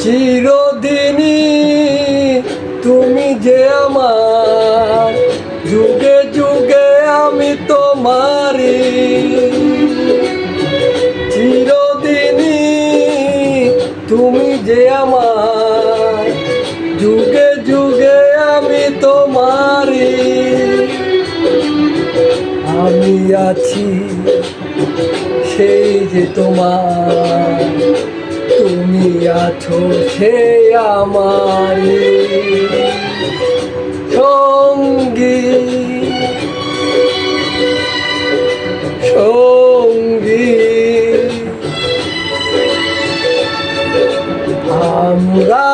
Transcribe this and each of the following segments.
চিরদিনই তুমি যে আমার, যুগে যুগে আমি তোমারি। চিরদিনই তুমি যে আমার, যুগে যুগে আমি তোমারি। আমি আছি সেই যে তোমার, তুমি আছো সে আমারি সঙ্গী সঙ্গী। আমরা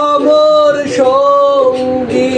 অমর সঙ্গী।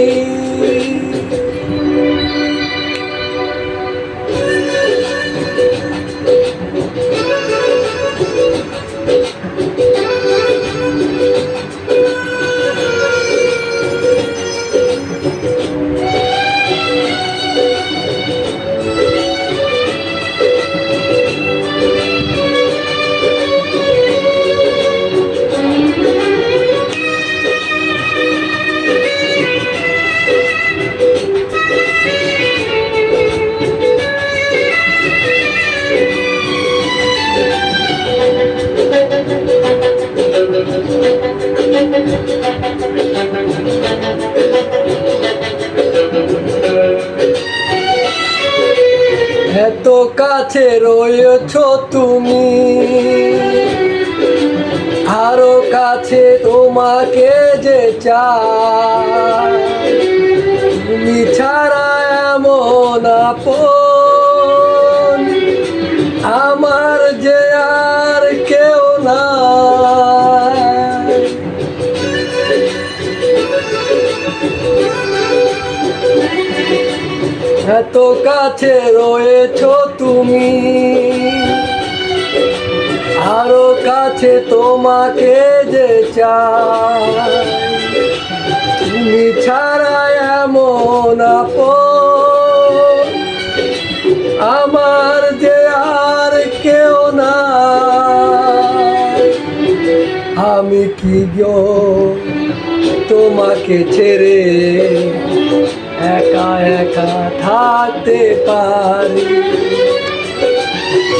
এত কাছে রয়েছো তুমি, আরো কাছে তোমাকে যে চাই। তুমি ছাড়া এমন আপন আমার যে আর কেউ নাই। এত কাছে রয়েছো তুমি, আরো কাছে তোমাকে যে চাই। তুমি ছাড়া এমন আপন আমার যে আর কেউ নাই। আমি কি গো তোমাকে ছেড়ে একা একা থাকতে পারি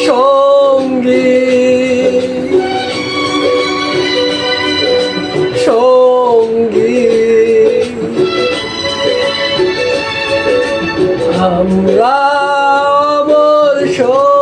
সঙ্গী সঙ্গী। আমরা অমর সঙ্গী।